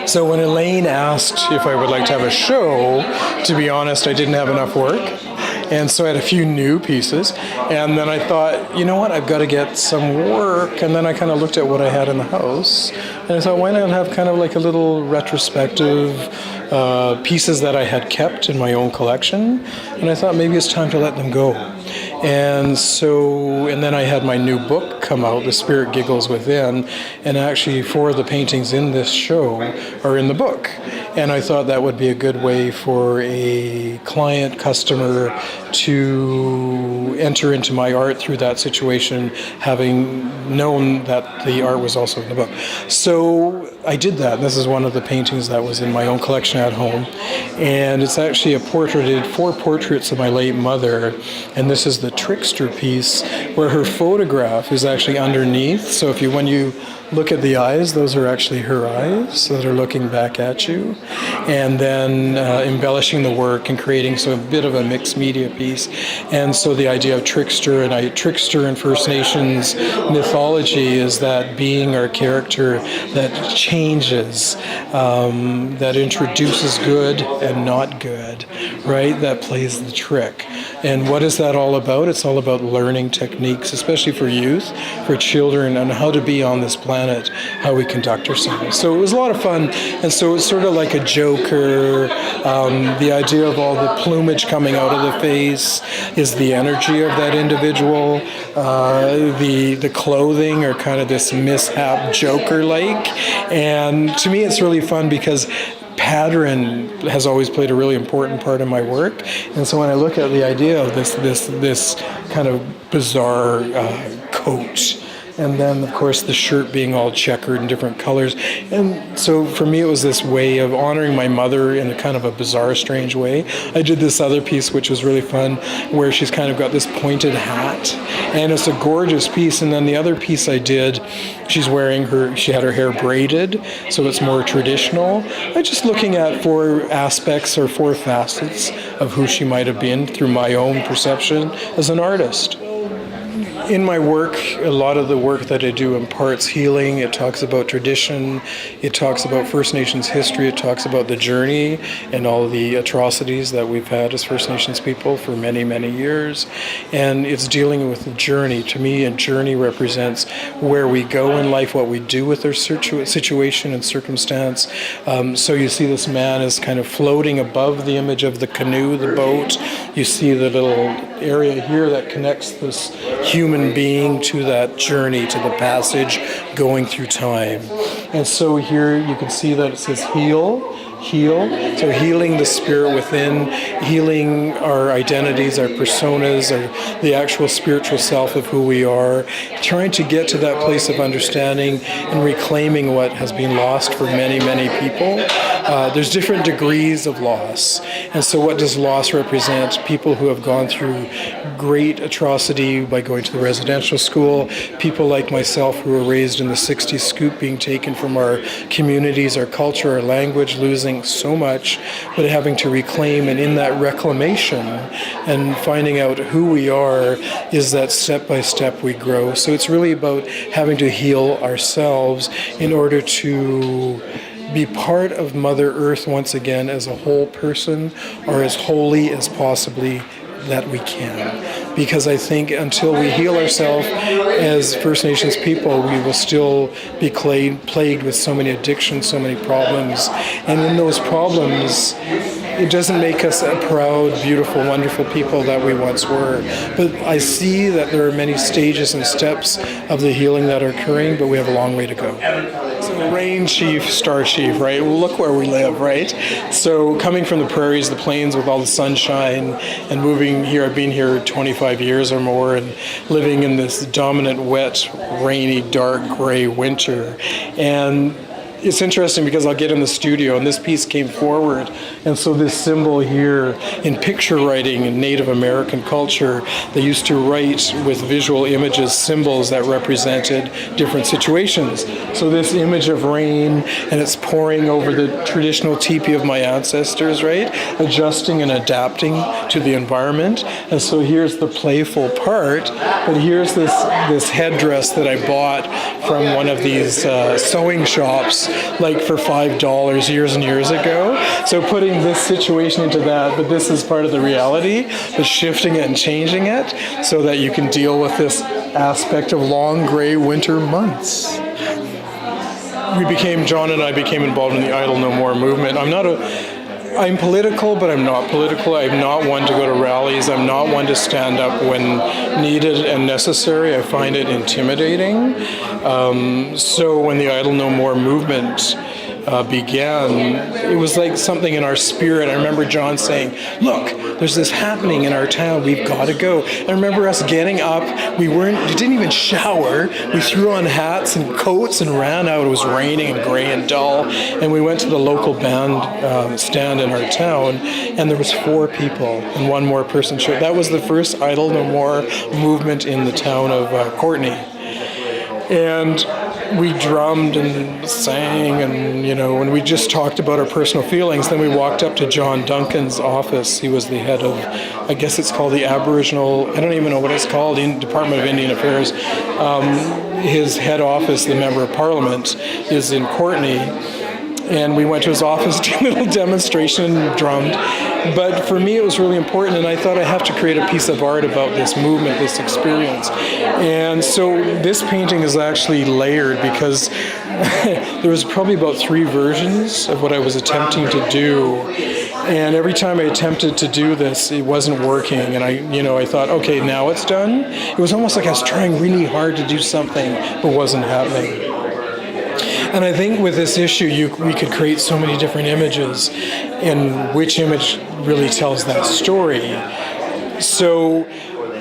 So when Elaine asked if I would like to have a show, to be honest, I didn't have enough work. And so I had a few new pieces. And then I thought, you know what, I've got to get some work. And then I kind of looked at what I had in the house. And I thought, why not have kind of like a little retrospective pieces that I had kept in my own collection. And I thought maybe it's time to let them go. And then I had my new book come out, The Spirit Giggles Within, and actually 4 of the paintings in this show are in the book. And I thought that would be a good way for a client, customer to enter into my art through that situation, having known that the art was also in the book. So I did that. This is one of the paintings that was in my own collection at home. And it's actually 4 portraits of my late mother. And this is the Trickster piece where her photograph is actually underneath. So when you look at the eyes, those are actually her eyes that are looking back at you. And then embellishing the work and creating a bit of a mixed media piece. And so the idea of trickster, trickster in First Nations mythology is that being or character that changes, that introduces good and not good, right? That plays the trick. And what is that all about? It's all about learning techniques, especially for youth, for children, on how to be on this planet, how we conduct ourselves. So it was a lot of fun. And so it's sort of like a Joker. The idea of all the plumage coming out of the face is the energy of that individual. The clothing are kind of this mishap Joker-like. And to me, it's really fun because pattern has always played a really important part in my work. And so when I look at the idea of this kind of bizarre coat, and then, of course, the shirt being all checkered in different colors. And so for me, it was this way of honoring my mother in a kind of a bizarre, strange way. I did this other piece, which was really fun, where she's kind of got this pointed hat. And it's a gorgeous piece. And then the other piece I did, she had her hair braided, so it's more traditional. I'm just looking at 4 aspects or 4 facets of who she might have been through my own perception as an artist. In my work, a lot of the work that I do imparts healing. It talks about tradition. It talks about First Nations history. It talks about the journey and all the atrocities that we've had as First Nations people for many, many years. And it's dealing with the journey. To me, a journey represents where we go in life, what we do with our situation and circumstance. So you see this man is kind of floating above the image of the canoe, the boat. You see the little area here that connects this human being to that journey, to the passage going through time. And so here you can see that it says heal. So healing the spirit within, healing our identities, our personas, the actual spiritual self of who we are, trying to get to that place of understanding and reclaiming what has been lost for many, many people. There's different degrees of loss. And so what does loss represent? People who have gone through great atrocity by going to the residential school, people like myself who were raised in the 60s scoop, being taken from our communities, our culture, our language, losing so much, but having to reclaim. And in that reclamation and finding out who we are is that step by step we grow. So it's really about having to heal ourselves in order to be part of Mother Earth once again as a whole person, or as wholly as possibly that we can. Because I think until we heal ourselves as First Nations people, we will still be plagued with so many addictions, so many problems. And in those problems, it doesn't make us a proud, beautiful, wonderful people that we once were. But I see that there are many stages and steps of the healing that are occurring, but we have a long way to go. So rain chief, star chief, right? Well, look where we live, right? So coming from the prairies, the plains with all the sunshine, and moving here, I've been here 25 years or more, and living in this dominant, wet, rainy, dark, gray winter. And it's interesting because I'll get in the studio and this piece came forward, and so this symbol here in picture writing in Native American culture, they used to write with visual images symbols that represented different situations. So this image of rain, and it's pouring over the traditional teepee of my ancestors, right? Adjusting and adapting to the environment. And so here's the playful part, but here's this headdress that I bought from one of these sewing shops like for $5 years and years ago. So putting this situation into that, but this is part of the reality, but shifting it and changing it so that you can deal with this aspect of long gray winter months. John and I became involved in the Idle No More movement. I'm political, but I'm not political. I'm not one to go to rallies. I'm not one to stand up when needed and necessary. I find it intimidating. So when the Idle No More movement began, it was like something in our spirit. I remember John saying, look, there's this happening in our town, we've got to go. I remember us getting up, we didn't even shower, we threw on hats and coats and ran out. It was raining and gray and dull, and we went to the local band stand in our town, and there was 4 people and 1 more person showed. That was the first Idle No More movement in the town of Courtenay. And we drummed and sang, and when we just talked about our personal feelings, then we walked up to John Duncan's office. He was the head of, I guess it's called the Aboriginal, I don't even know what it's called, the Department of Indian Affairs. His head office, the Member of Parliament, is in Courtenay. And we went to his office, did a little demonstration, and drummed. But for me, it was really important, and I thought I have to create a piece of art about this movement, this experience. And so this painting is actually layered because there was probably about 3 versions of what I was attempting to do. And every time I attempted to do this, it wasn't working. And I thought, okay, now it's done. It was almost like I was trying really hard to do something, but wasn't happening. And I think with this issue, we could create so many different images, and which image really tells that story. So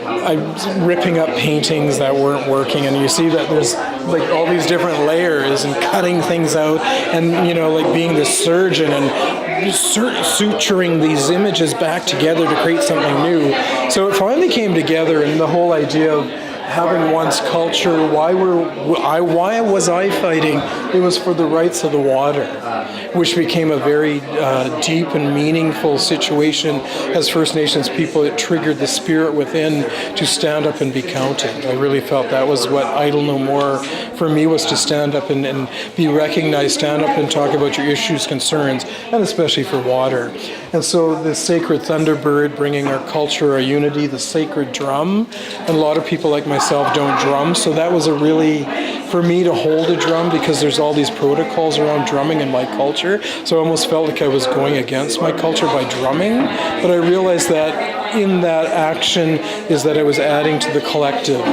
I'm ripping up paintings that weren't working, and you see that there's like all these different layers and cutting things out, and like being the surgeon and suturing these images back together to create something new. So it finally came together, and the whole idea of having one's culture, why was I fighting? It was for the rights of the water, which became a very deep and meaningful situation as First Nations people. It triggered the spirit within to stand up and be counted. I really felt that was what Idle No More for me was, to stand up and be recognized, stand up and talk about your issues, concerns, and especially for water. And so the sacred thunderbird, bringing our culture, our unity, the sacred drum, and a lot of people like myself don't drum, so that was a really, for me to hold a drum, because there's all these protocols around drumming in my culture, so I almost felt like I was going against my culture by drumming, but I realized that in that action is that I was adding to the collective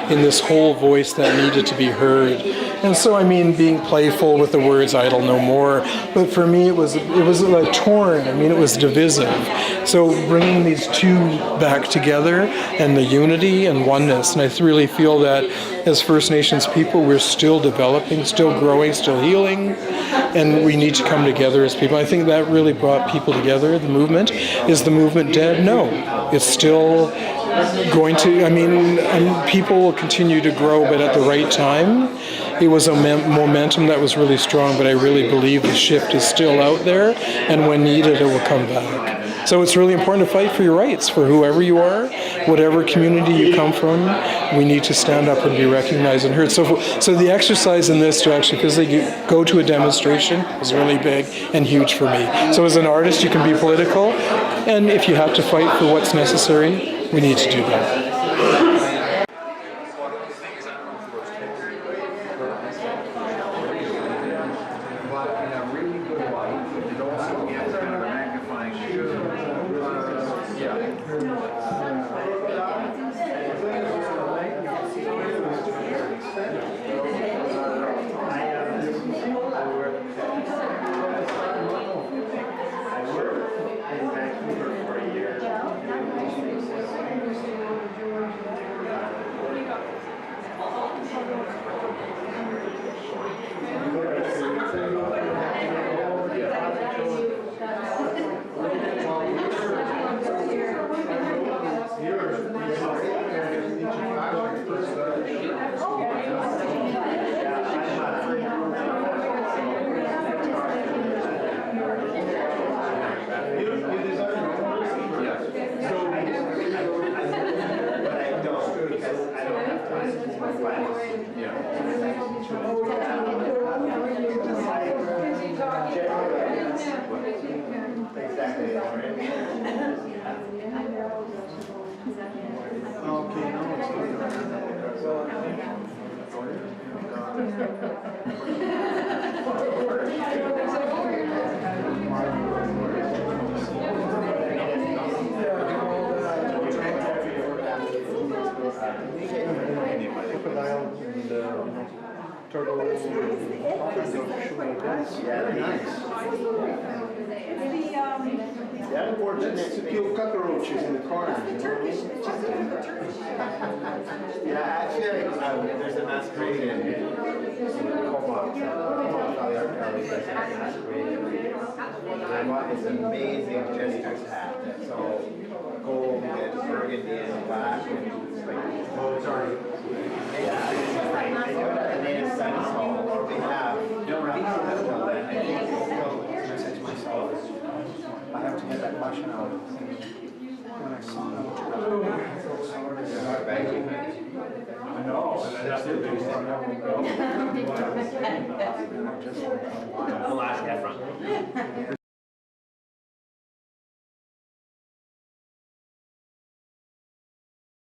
in this whole voice that needed to be heard. And so, being playful with the words Idle No More, but for me it was like torn, it was divisive. So bringing these 2 back together, and the unity and oneness, and I really feel that as First Nations people, we're still developing, still growing, still healing, and we need to come together as people. I think that really brought people together. The movement, is the movement dead? No, it's still going to, and people will continue to grow, but at the right time. It was a momentum that was really strong, but I really believe the shift is still out there, and when needed, it will come back. So it's really important to fight for your rights, for whoever you are, whatever community you come from. We need to stand up and be recognized and heard. So the exercise in this to actually physically go to a demonstration was really big and huge for me. So as an artist, you can be political, and if you have to fight for what's necessary, we need to do that. Yeah, they're nice. Yeah, or just to kill cockroaches in the corners. Yeah, actually, there's a masquerade in Como. I bought this amazing Jester's hat that's all gold and burgundy and black. And oh, sorry. Yeah, they do it at the Native Science Hall. They have. I have to get that question out. When I saw them. I know, and that's the big thing. The last Efron.